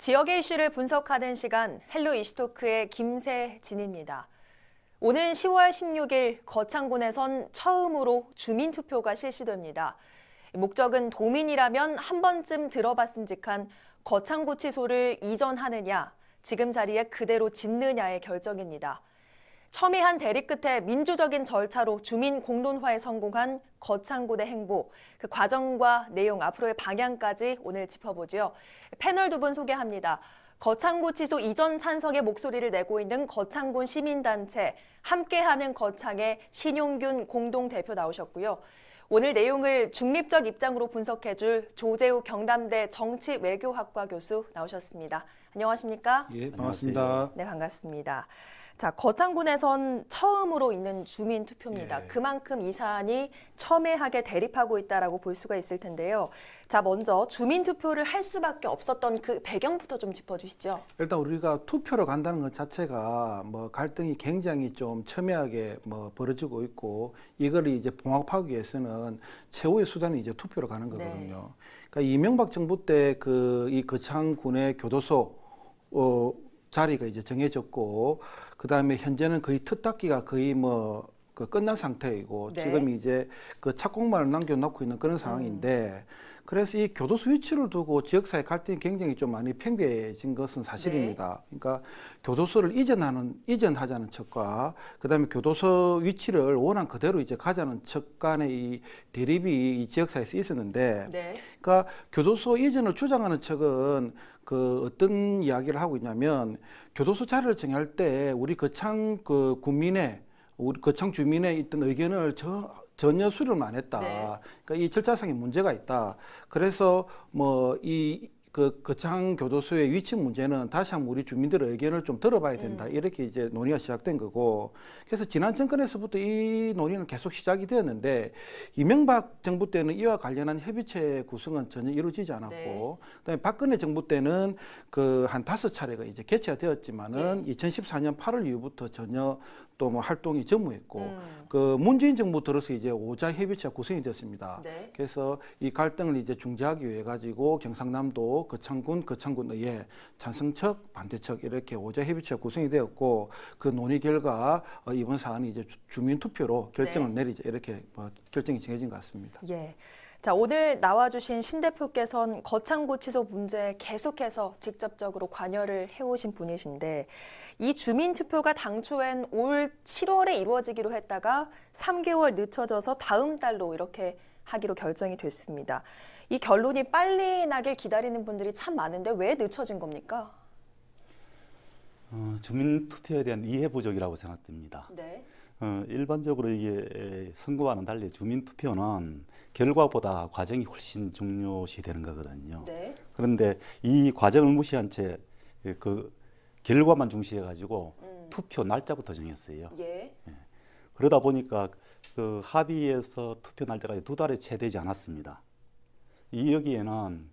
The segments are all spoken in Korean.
지역의 이슈를 분석하는 시간 헬로 이슈토크의 김세진입니다. 오는 10월 16일 거창군에선 처음으로 주민투표가 실시됩니다. 목적은 도민이라면 한 번쯤 들어봤음직한 거창구치소를 이전하느냐, 지금 자리에 그대로 짓느냐의 결정입니다. 첨예한 대립 끝에 민주적인 절차로 주민 공론화에 성공한 거창군의 행보, 그 과정과 내용, 앞으로의 방향까지 오늘 짚어보죠. 패널 두 분 소개합니다. 거창구치소 이전 찬성의 목소리를 내고 있는 거창군 시민단체 함께하는 거창의 신용균 공동대표 나오셨고요. 오늘 내용을 중립적 입장으로 분석해줄 조재우 경남대 정치외교학과 교수 나오셨습니다. 안녕하십니까? 예, 반갑습니다. 네, 반갑습니다. 자, 거창군에선 처음으로 있는 주민투표입니다. 예. 그만큼 이 사안이 첨예하게 대립하고 있다라고 볼 수가 있을 텐데요. 자, 먼저 주민투표를 할 수밖에 없었던 그 배경부터 좀 짚어주시죠. 일단 우리가 투표로 간다는 것 자체가 갈등이 굉장히 좀 첨예하게 벌어지고 있고, 이걸 이제 봉합하기 위해서는 최후의 수단이 이제 투표로 가는 거거든요. 네. 그러니까 이명박 정부 때 이 거창군의 교도소 자리가 이제 정해졌고, 그 다음에 현재는 거의 특딱기가 거의 끝난 상태이고, 네. 지금 이제 그 착공만을 남겨놓고 있는 그런 상황인데, 그래서 이 교도소 위치를 두고 지역사회 갈등이 굉장히 좀 많이 팽배해진 것은 사실입니다. 네. 그러니까 교도소를 이전하자는 척과, 그 다음에 교도소 위치를 원한 그대로 이제 가자는 척 간의 이 대립이 이 지역사회에서 있었는데, 네. 그러니까 교도소 이전을 주장하는 척은 어떤 이야기를 하고 있냐면, 교도소 자리를 정할 때 우리 거창 우리 거창 주민의 있던 의견을 전혀 수렴을 안 했다. 네. 그러니까 이 절차상의 문제가 있다. 그래서 거창 교도소의 위치 문제는 다시 한번 우리 주민들의 의견을 좀 들어봐야 된다. 이렇게 이제 논의가 시작된 거고. 그래서 지난 정권에서부터 이 논의는 계속 시작이 되었는데, 이명박 정부 때는 이와 관련한 협의체 구성은 전혀 이루어지지 않았고, 네. 그다음에 박근혜 정부 때는 한 5차례가 이제 개최가 되었지만은, 네. 2014년 8월 이후부터 전혀 또 활동이 전무했고, 문재인 정부 들어서 이제 5자 협의체가 구성이 됐습니다. 네. 그래서 이 갈등을 이제 중재하기 위해 가지고 경상남도 거창군의회 찬성측, 반대측 이렇게 5자 협의체가 구성이 되었고, 그 논의 결과 이번 사안이 이제 주민 투표로 결정을 네. 내리자 이렇게 결정이 정해진 것 같습니다. 예. 자, 오늘 나와주신 신 대표께서는 거창구치소 문제에 계속해서 직접적으로 관여를 해오신 분이신데, 이 주민투표가 당초엔 올 7월에 이루어지기로 했다가 3개월 늦춰져서 다음 달로 이렇게 하기로 결정이 됐습니다. 이 결론이 빨리 나길 기다리는 분들이 참 많은데 왜 늦춰진 겁니까? 주민투표에 대한 이해 부족이라고 생각됩니다. 네. 일반적으로 이게 선거와는 달리 주민투표는 결과보다 과정이 훨씬 중요시 되는 거거든요. 네. 그런데 이 과정을 무시한 채 그 결과만 중시해가지고 투표 날짜부터 정했어요. 예. 그러다 보니까 그 합의에서 투표 날짜가 2달에 채 되지 않았습니다. 여기에는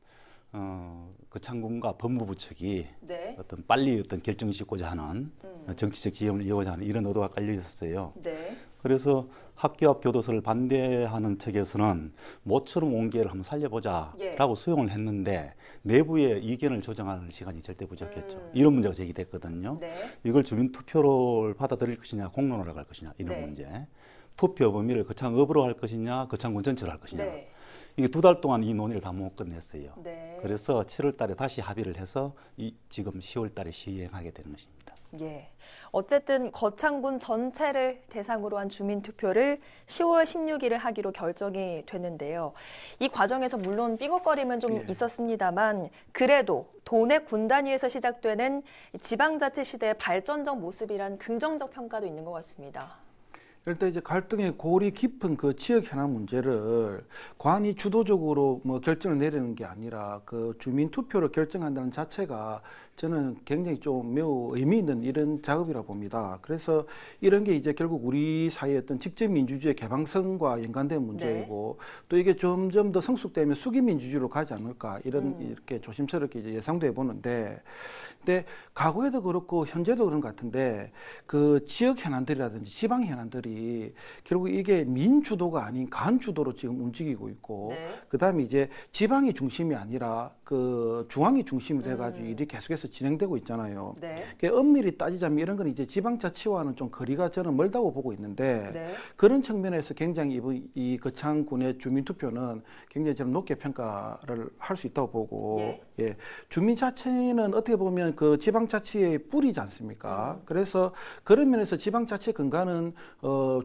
거창군과 법무부 측이 네. 빨리 결정을 짓고자 하는 정치적 지형을 이용하자 하는 이런 의도가 깔려 있었어요. 네. 그래서 학교 앞 교도소를 반대하는 측에서는 모처럼 온기를 한번 살려보자라고 수용을 했는데, 내부의 의견을 조정하는 시간이 절대 부족했죠. 이런 문제가 제기됐거든요. 네. 이걸 주민투표를 받아들일 것이냐, 공론화를 할 것이냐, 이런 네. 문제. 투표 범위를 거창읍으로 할 것이냐, 거창군 전체로 할 것이냐. 네. 이게 2달 동안 이 논의를 다 못 끝냈어요. 네. 그래서 7월 달에 다시 합의를 해서 지금 10월 달에 시행하게 되는 것입니다. 예. 어쨌든 거창군 전체를 대상으로 한 주민투표를 10월 16일에 하기로 결정이 됐는데요. 이 과정에서 물론 삐걱거림은 좀 있었습니다만, 그래도 도내 군단위에서 시작되는 지방자치 시대의 발전적 모습이란 긍정적 평가도 있는 것 같습니다. 일단 이제 갈등의 골이 깊은 그 지역 현안 문제를 관이 주도적으로 결정을 내리는 게 아니라 그 주민 투표로 결정한다는 자체가 저는 굉장히 좀 매우 의미 있는 이런 작업이라 봅니다. 그래서 이런 게 이제 결국 우리 사회의 어떤 직접 민주주의 개방성과 연관된 문제이고, 네. 또 이게 점점 더 성숙되면 수기 민주주의로 가지 않을까 이렇게 조심스럽게 이제 예상도 해보는데, 근데 과거에도 그렇고 현재도 그런 것 같은데, 그 지역 현안들이라든지 지방 현안들이 결국 이게 민주도가 아닌 간주도로 지금 움직이고 있고, 네. 그다음에 이제 지방이 중심이 아니라 그 중앙이 중심이 돼가지고 일이 계속해서 진행되고 있잖아요. 네. 엄밀히 따지자면 이런 건 이제 지방자치와는 좀 거리가 저는 멀다고 보고 있는데 네. 그런 측면에서 굉장히 이 거창군의 주민투표는 굉장히 저는 높게 평가를 할 수 있다고 보고 예. 주민자치는 어떻게 보면 그 지방자치의 뿌리지 않습니까? 그래서 그런 면에서 지방자치 근간은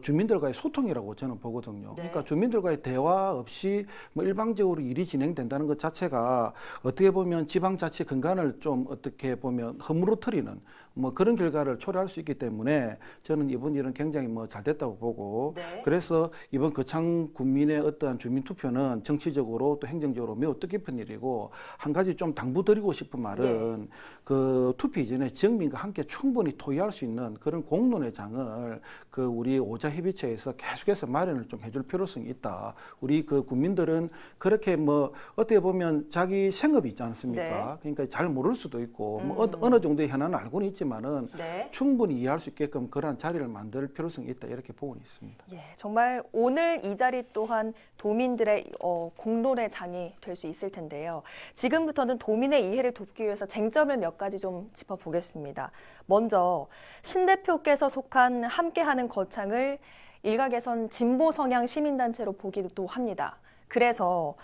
주민들과의 소통이라고 저는 보거든요. 네. 그러니까 주민들과의 대화 없이 뭐 일방적으로 일이 진행된다는 것 자체가 어떻게 보면 지방자치 근간을 좀 어떻게 보면 허물어뜨리는 뭐 그런 결과를 초래할 수 있기 때문에 저는 이번 일은 굉장히 뭐 잘 됐다고 보고 네. 그래서 이번 거창 군민의 어떠한 주민투표는 정치적으로 또 행정적으로 매우 뜻깊은 일이고 한 가지 좀 당부드리고 싶은 말은 그 투표 이전에 지역민과 함께 충분히 토의할 수 있는 그런 공론의 장을 그 우리 오자협의체에서 계속해서 마련을 좀 해줄 필요성이 있다. 우리 그 국민들은 그렇게 뭐 어떻게 보면 자기 생업이 있지 않습니까? 그러니까 잘 모를 수도 있고 뭐 어느 정도의 현안은 알고는 있지만은 충분히 이해할 수 있게끔 그러한 자리를 만들 필요성이 있다 이렇게 보고 있습니다. 예, 정말 오늘 이 자리 또한 도민들의 공론의 장이 될 수 있을 텐데요. 지금부터는 도민의 이해를 돕기 위해서 쟁점을 몇 가지 좀 짚어보겠습니다. 먼저 신 대표께서 속한 함께하는 거창을 일각에선 진보 성향 시민단체로 보기도 합니다. 그래서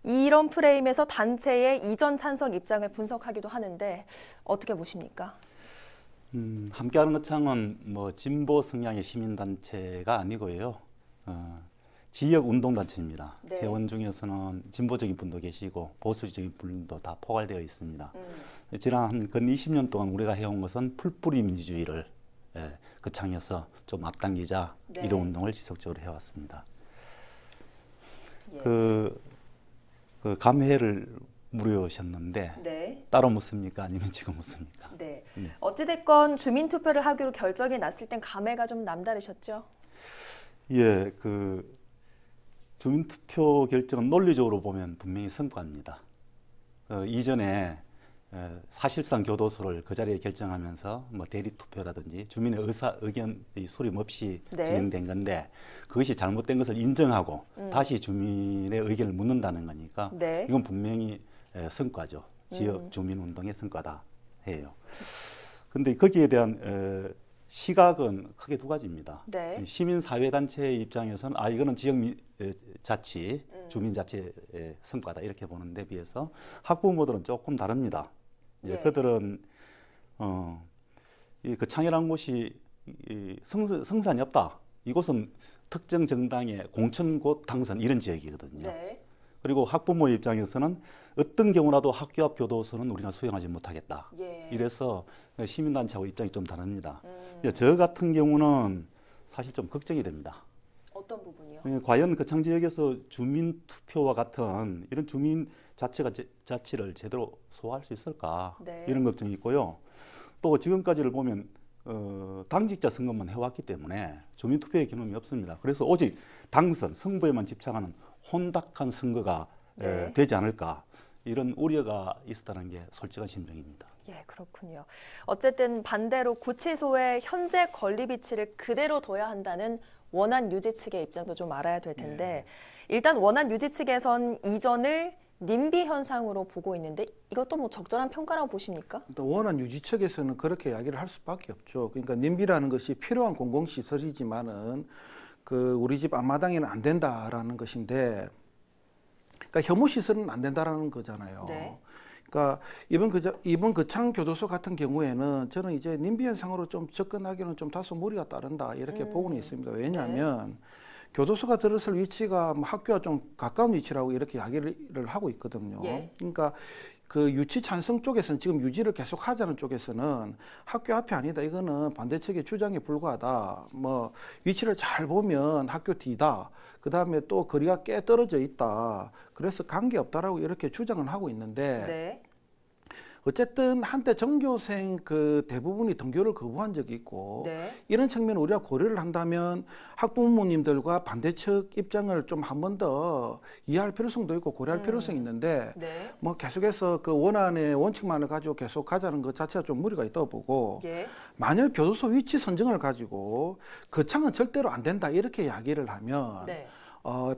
이런 프레임에서 단체의 이전 찬성 입장을 분석하기도 하는데 어떻게 보십니까? 함께하는 거창은 뭐 진보 성향의 시민단체가 아니고요. 지역 운동단체입니다. 네. 회원 중에서는 진보적인 분도 계시고 보수적인 분도 다 포괄되어 있습니다. 지난 근 20년 동안 우리가 해온 것은 풀뿌리 민주주의를 거창해서 좀 앞당기자 이런 운동을 지속적으로 해왔습니다. 그 감회를 물으셨는데 따로 묻습니까? 아니면 지금 묻습니까? 네. 어찌됐건 주민투표를 하기로 결정이 났을 땐 감회가 좀 남다르셨죠? 예, 주민투표 결정은 논리적으로 보면 분명히 성과입니다. 이전에 사실상 교도소를 그 자리에 결정하면서 뭐 대리투표라든지 주민의 의견 수렴 없이 진행된 건데 그것이 잘못된 것을 인정하고 다시 주민의 의견을 묻는다는 거니까 이건 분명히 성과죠. 지역 주민운동의 성과다 해요. 그런데 거기에 대한 시각은 크게 두 가지입니다. 시민사회단체의 입장에서는 이거는 지역자치, 주민자치의 성과다 이렇게 보는 데 비해서 학부모들은 조금 다릅니다. 그들은 이 거창이라는 곳이 성산이 없다. 이곳은 특정 정당의 공천곳 당선 이런 지역이거든요. 그리고 학부모의 입장에서는 어떤 경우라도 학교 앞 교도소는 우리가 수용하지 못하겠다. 이래서 시민단체하고 입장이 좀 다릅니다. 저 같은 경우는 사실 좀 걱정이 됩니다. 어떤 부분이요? 과연 거창 지역에서 주민투표와 같은 이런 주민 자치를 제대로 소화할 수 있을까? 이런 걱정이 있고요. 또 지금까지를 보면 당직자 선거만 해왔기 때문에 주민투표의 경험이 없습니다. 그래서 오직 당선, 승부에만 집착하는 혼탁한 선거가 되지 않을까 이런 우려가 있었다는 게 솔직한 심정입니다. 예, 그렇군요. 어쨌든 반대로 구치소의 현재 건립 위치를 그대로 둬야 한다는 원안 유지 측의 입장도 좀 알아야 될 텐데 일단 원안 유지 측에선 이전을 님비 현상으로 보고 있는데 이것도 뭐 적절한 평가라고 보십니까? 일단 원안 유지 측에서는 그렇게 이야기를 할 수밖에 없죠. 그러니까 님비라는 것이 필요한 공공시설이지만은 우리 집 앞마당에는 안 된다라는 것인데, 그러니까 혐오시설은 안 된다라는 거잖아요. 그러니까 이번 거창 교도소 같은 경우에는 저는 이제 님비 현상으로 좀 접근하기는 좀 다소 무리가 따른다 이렇게 보고는 있습니다. 왜냐하면 교도소가 들었을 위치가 뭐 학교와 좀 가까운 위치라고 이렇게 이야기를 하고 있거든요. 그러니까 그 유치 찬성 쪽에서는 지금 유지를 계속 하자는 쪽에서는 학교 앞이 아니다. 이거는 반대 측의 주장에 불과하다. 뭐 위치를 잘 보면 학교 뒤다. 그다음에 또 거리가 꽤 떨어져 있다. 그래서 관계없다라고 이렇게 주장을 하고 있는데 어쨌든 한때 전교생 대부분이 등교를 거부한 적이 있고 이런 측면을 우리가 고려를 한다면 학부모님들과 반대측 입장을 좀 한 번 더 이해할 필요성도 있고 고려할 필요성이 있는데 뭐 계속해서 그 원안의 원칙만을 가지고 계속 가자는 것 자체가 좀 무리가 있다고 보고 만일 교도소 위치 선정을 가지고 거창은 절대로 안 된다 이렇게 이야기를 하면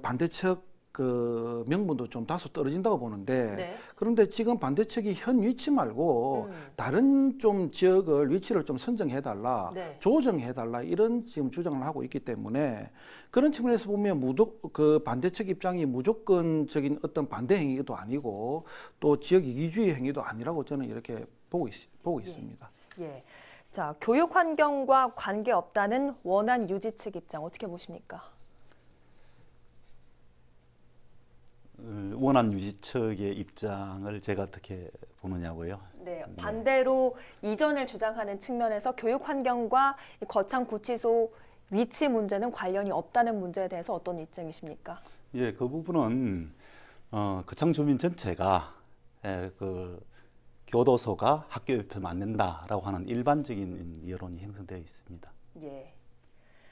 반대측 그 명분도 좀 다소 떨어진다고 보는데 네. 그런데 지금 반대측이 현 위치 말고 다른 좀 지역을 위치를 좀 선정해달라, 네. 조정해달라 이런 지금 주장을 하고 있기 때문에 그런 측면에서 보면 그 반대측 입장이 무조건적인 어떤 반대 행위도 아니고 또 지역 이기주의 행위도 아니라고 저는 이렇게 보고 있습니다. 예. 자, 교육 환경과 관계 없다는 원안 유지 측 입장 어떻게 보십니까? 원안 유지 측의 입장을 제가 어떻게 보느냐고요? 네, 반대로 이전을 주장하는 측면에서 교육 환경과 이 거창 구치소 위치 문제는 관련이 없다는 문제에 대해서 어떤 입장이십니까? 예, 그 부분은 거창 주민 전체가 그 교도소가 학교 옆에 맞는다라고 하는 일반적인 여론이 형성되어 있습니다. 예.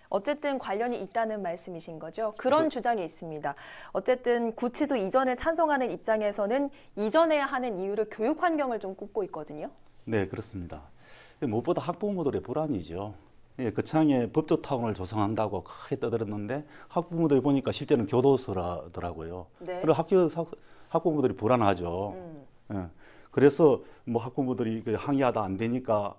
어쨌든 관련이 있다는 말씀이신 거죠. 그런 주장이 있습니다. 어쨌든 구치소 이전을 찬성하는 입장에서는 이전해야 하는 이유를 교육 환경을 좀 꼽고 있거든요. 네, 그렇습니다. 무엇보다 학부모들의 불안이죠. 예, 거창에 법조타운을 조성한다고 크게 떠들었는데 학부모들이 보니까 실제는 교도소라더라고요. 네. 그리고 학부모들이 불안하죠. 예, 그래서 뭐 학부모들이 항의하다 안 되니까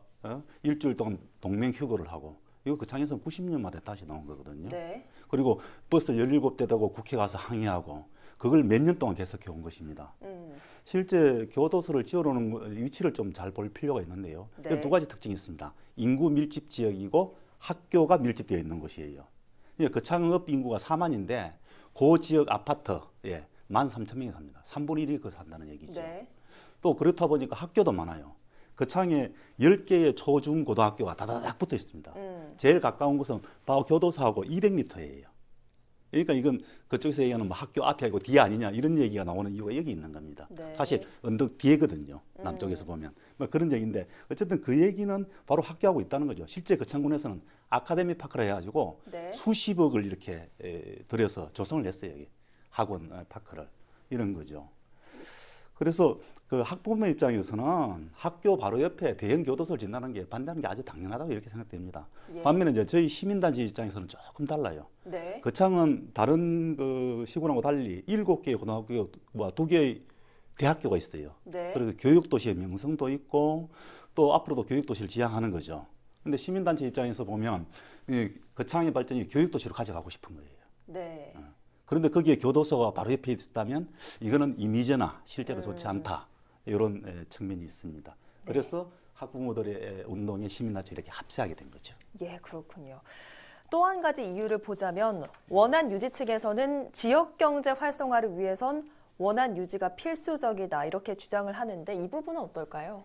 일주일 동안 동맹 휴거를 하고 이거 거창에서는 90년 만에 다시 나온 거거든요. 네. 그리고 버스 17대 타고 국회 가서 항의하고 그걸 몇 년 동안 계속해 온 것입니다. 실제 교도소를 지어놓는 위치를 좀 잘 볼 필요가 있는데요. 네. 두 가지 특징이 있습니다. 인구 밀집 지역이고 학교가 밀집되어 있는 곳이에요. 거창읍 인구가 4만인데 그 지역 아파트에 13,000명이 삽니다. 3분의 1이 그 산다는 얘기죠. 네. 또 그렇다 보니까 학교도 많아요. 거창에 10개의 초중 고등학교가 다다닥 붙어 있습니다. 제일 가까운 곳은 바로 교도소하고 200m예요. 그러니까 이건 그쪽에서 얘기하는 뭐 학교 앞이 아니고 뒤에 아니냐 이런 얘기가 나오는 이유가 여기 있는 겁니다. 네. 사실 언덕 뒤에거든요. 남쪽에서 보면. 뭐 그런 얘기인데 어쨌든 그 얘기는 바로 학교하고 있다는 거죠. 실제 거창군에서는 아카데미 파크를 해가지고 네. 수십억을 이렇게 들여서 조성을 했어요. 여기 학원 파크를. 이런 거죠. 그래서 그 학부모 입장에서는 학교 바로 옆에 대형 교도소를 짓는다는 게 반대하는 게 아주 당연하다고 이렇게 생각됩니다. 예. 반면에 이제 저희 시민단체 입장에서는 조금 달라요. 네. 거창은 다른 그 시군하고 달리 7개의 고등학교와 2개의 대학교가 있어요. 네. 그래서 교육도시의 명성도 있고 또 앞으로도 교육도시를 지향하는 거죠. 근데 시민단체 입장에서 보면 이 거창의 발전이 교육도시로 가져가고 싶은 거예요. 네. 그런데 거기에 교도소가 바로 옆에 있다면 이거는 이미지나 실제로 좋지 않다. 이런 측면이 있습니다. 그래서 학부모들의 운동에 시민단체 이렇게 합세하게 된 거죠. 예, 그렇군요. 또 한 가지 이유를 보자면 원안 유지 측에서는 지역 경제 활성화를 위해선 원안 유지가 필수적이다 이렇게 주장을 하는데 이 부분은 어떨까요?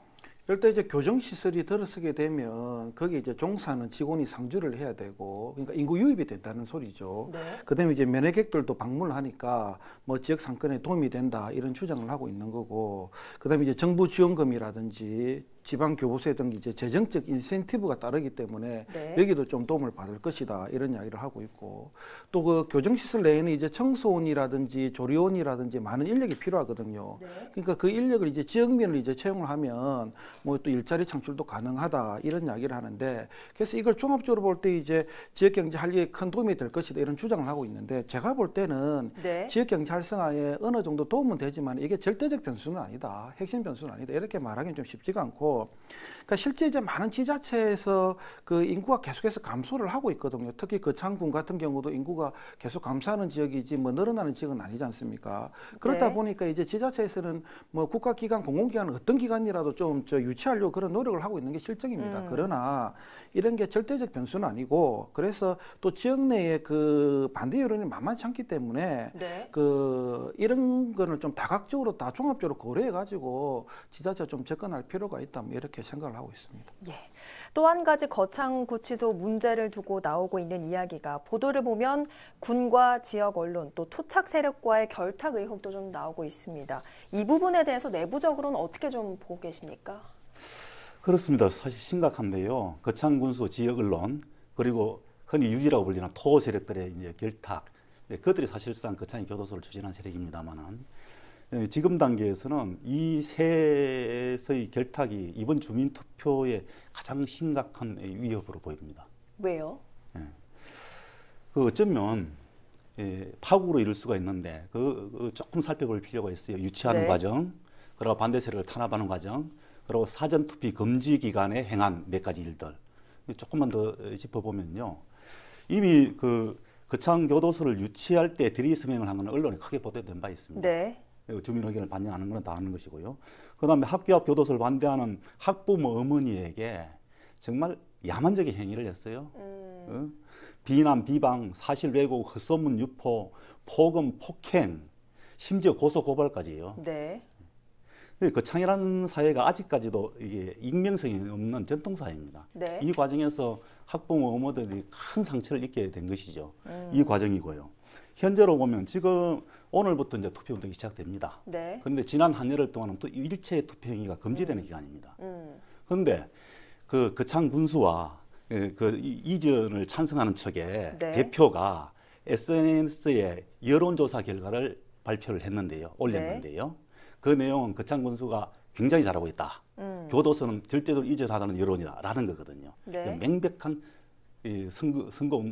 일단 이제 교정시설이 들어서게 되면 거기 이제 종사하는 직원이 상주를 해야 되고 그러니까 인구 유입이 된다는 소리죠. 네. 그다음에 이제 면회객들도 방문을 하니까 뭐 지역 상권에 도움이 된다 이런 주장을 하고 있는 거고 그다음에 이제 정부 지원금이라든지 지방 교부세 등 이제 재정적 인센티브가 따르기 때문에 네. 여기도 좀 도움을 받을 것이다 이런 이야기를 하고 있고 또 그 교정시설 내에는 이제 청소원이라든지 조리원이라든지 많은 인력이 필요하거든요. 네. 그러니까 그 인력을 이제 지역민을 이제 채용을 하면 뭐 또 일자리 창출도 가능하다 이런 이야기를 하는데 그래서 이걸 종합적으로 볼 때 이제 지역 경제 활력에 큰 도움이 될 것이다 이런 주장을 하고 있는데 제가 볼 때는 네. 지역 경제 활성화에 어느 정도 도움은 되지만 이게 절대적 변수는 아니다, 핵심 변수는 아니다 이렇게 말하기는 좀 쉽지가 않고. 그러니까 실제 이제 많은 지자체에서 그 인구가 계속해서 감소를 하고 있거든요. 특히 거창군 같은 경우도 인구가 계속 감소하는 지역이지 뭐 늘어나는 지역은 아니지 않습니까? 그렇다 네. 보니까 이제 지자체에서는 뭐 국가기관, 공공기관 어떤 기관이라도 좀 유치하려고 그런 노력을 하고 있는 게 실정입니다. 그러나 이런 게 절대적 변수는 아니고 그래서 또 지역 내에 그 반대 여론이 만만치 않기 때문에 네. 그 이런 거는 좀 다각적으로 다 종합적으로 고려해 가지고 지자체가 좀 접근할 필요가 있다. 이렇게 생각을 하고 있습니다. 예. 또 한 가지 거창구치소 문제를 두고 나오고 있는 이야기가 보도를 보면 군과 지역 언론 또 토착 세력과의 결탁 의혹도 좀 나오고 있습니다. 이 부분에 대해서 내부적으로는 어떻게 좀 보고 계십니까? 그렇습니다. 사실 심각한데요. 거창군수 지역 언론 그리고 흔히 유지라고 불리는 토 세력들의 이제 결탁, 그들이 사실상 거창의 교도소를 추진한 세력입니다만은 지금 단계에서는 이 세의 결탁이 이번 주민투표에 가장 심각한 위협으로 보입니다. 왜요? 그 어쩌면 파국으로 이룰 수가 있는데 조금 살펴볼 필요가 있어요. 유치하는 네. 과정, 그리고 반대 세력을 탄압하는 과정, 그리고 사전 투표 금지 기간에 행한 몇 가지 일들 조금만 더 짚어보면요. 이미 거창 교도소를 유치할 때 대리서명을 한 건 언론에 크게 보도된 바 있습니다. 네. 주민 의견을 반영하는 건 다 아는 것이고요. 그다음에 학교 앞 교도소를 반대하는 학부모 어머니에게 정말 야만적인 행위를 했어요. 비난, 비방, 사실 왜곡, 헛소문 유포, 폭언, 폭행, 심지어 고소 고발까지요. 네. 거창이라는 사회가 아직까지도 이게 익명성이 없는 전통 사회입니다. 네. 이 과정에서 학부모 어머들이 큰 상처를 입게 된 것이죠. 이 과정이고요. 현재로 보면 지금 오늘부터 이제 투표 운동이 시작됩니다. 네. 그런데 지난 한여흘 동안은 또 일체 투표 행위가 금지되는 기간입니다. 그런데 거창 군수와 이전을 찬성하는 측의 네. 대표가 SNS에 여론조사 결과를 발표를 했는데요. 올렸는데요. 그 내용은 거창 군수가 굉장히 잘하고 있다. 교도소는 절대로 이전하다는 여론이다라는 거거든요. 네. 명백한 선거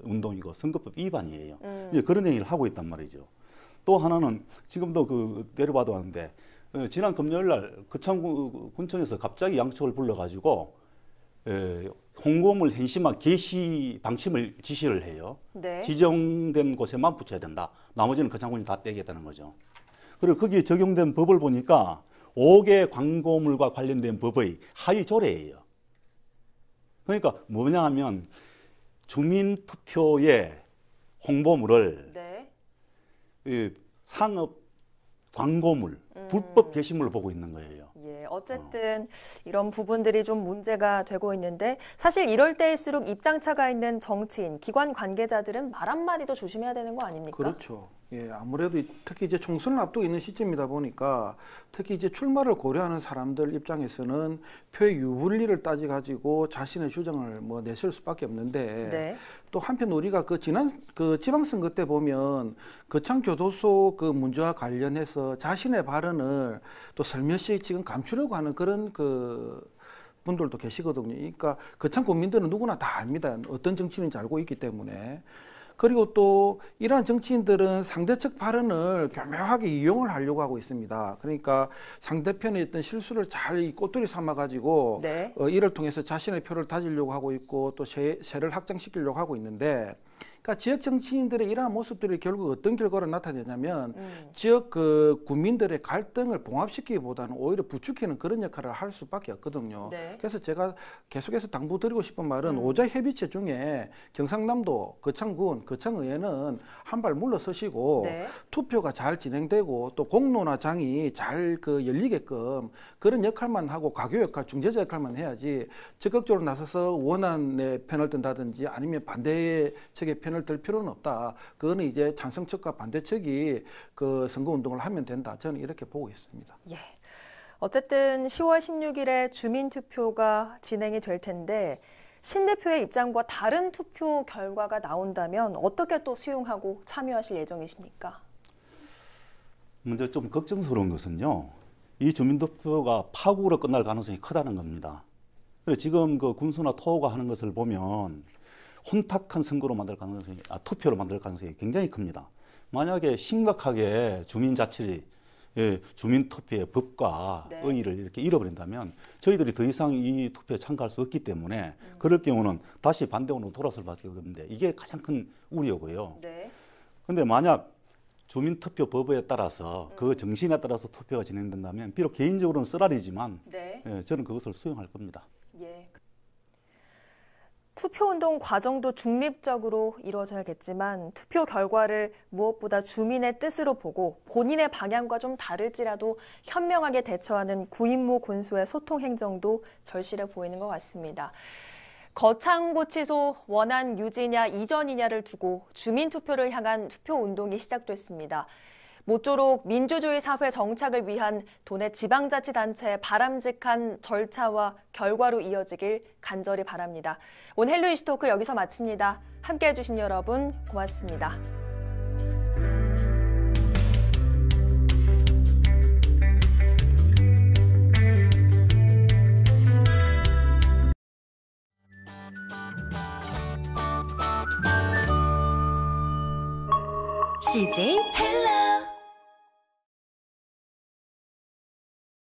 운동이고 선거법 위반이에요. 이제 그런 행위를 하고 있단 말이죠. 또 하나는 지금도 내려봐도 하는데 지난 금요일 날 거창군청에서 갑자기 양측을 불러가지고 홍보물 현시막 게시 방침을 지시를 해요. 네. 지정된 곳에만 붙여야 된다. 나머지는 거창군이 다 떼겠다는 거죠. 그리고 거기에 적용된 법을 보니까 5개 광고물과 관련된 법의 하위 조례예요. 그러니까 뭐냐 하면 주민투표의 홍보물을 네. 상업 광고물, 불법 게시물을 보고 있는 거예요. 예, 어쨌든 이런 부분들이 좀 문제가 되고 있는데 사실 이럴 때일수록 입장차가 있는 정치인, 기관 관계자들은 말 한마디도 조심해야 되는 거 아닙니까? 그렇죠. 예, 아무래도 특히 이제 총선을 앞두고 있는 시점이다 보니까 특히 이제 출마를 고려하는 사람들 입장에서는 표의 유불리를 따져가지고 자신의 주장을 내세울 수밖에 없는데 네. 또 한편 우리가 지난 지방선거 때 보면 거창교도소 문제와 관련해서 자신의 발언을 또 살며시 지금 감추려고 하는 그런 분들도 계시거든요. 그러니까 거창 국민들은 누구나 다 압니다. 어떤 정치인인지 알고 있기 때문에. 그리고 또 이러한 정치인들은 상대측 발언을 교묘하게 이용을 하려고 하고 있습니다. 그러니까 상대편의 어떤 실수를 잘 꼬투리 삼아가지고 네. 이를 통해서 자신의 표를 다지려고 하고 있고 또 세를 확장시키려고 하고 있는데 그러니까 지역 정치인들의 이러한 모습들이 결국 어떤 결과를 나타내냐면 지역 국민들의 갈등을 봉합시키기보다는 오히려 부추기는 그런 역할을 할 수밖에 없거든요. 네. 그래서 제가 계속해서 당부드리고 싶은 말은 오자 협의체 중에 경상남도 거창군, 거창의회는 한 발 물러서시고 네. 투표가 잘 진행되고 또 공론화 장이 잘 열리게끔 그런 역할만 하고 가교 역할, 중재자 역할만 해야지 적극적으로 나서서 원안의 편을 든다든지 아니면 반대 측의 편을 들 필요는 없다. 그거는 이제 찬성 측과 반대 측이 선거 운동을 하면 된다. 저는 이렇게 보고 있습니다. 예. 어쨌든 10월 16일에 주민투표가 진행이 될 텐데 신 대표의 입장과 다른 투표 결과가 나온다면 어떻게 또 수용하고 참여하실 예정이십니까? 먼저 좀 걱정스러운 것은요. 이 주민투표가 파국으로 끝날 가능성이 크다는 겁니다. 지금 군수나 토호가 하는 것을 보면 혼탁한 선거로 만들 가능성이, 투표로 만들 가능성이 굉장히 큽니다. 만약에 심각하게 주민자치리, 주민투표의 법과 네. 의의를 이렇게 잃어버린다면 저희들이 더 이상 이 투표에 참가할 수 없기 때문에 그럴 경우는 다시 반대원으로 돌아설 수밖에 없는데 이게 가장 큰 우려고요. 네. 그런데 만약 주민투표법에 따라서 그 정신에 따라서 투표가 진행된다면 비록 개인적으로는 쓰라리지만 네. 저는 그것을 수용할 겁니다. 예. 투표운동 과정도 중립적으로 이루어져야겠지만 투표 결과를 무엇보다 주민의 뜻으로 보고 본인의 방향과 좀 다를지라도 현명하게 대처하는 구인모 군수의 소통 행정도 절실해 보이는 것 같습니다. 거창고치소 원안 유지냐 이전이냐를 두고 주민투표를 향한 투표운동이 시작됐습니다. 모쪼록 민주주의 사회 정착을 위한 도내 지방자치단체의 바람직한 절차와 결과로 이어지길 간절히 바랍니다. 오늘 헬로 이슈토크 여기서 마칩니다. 함께해 주신 여러분 고맙습니다.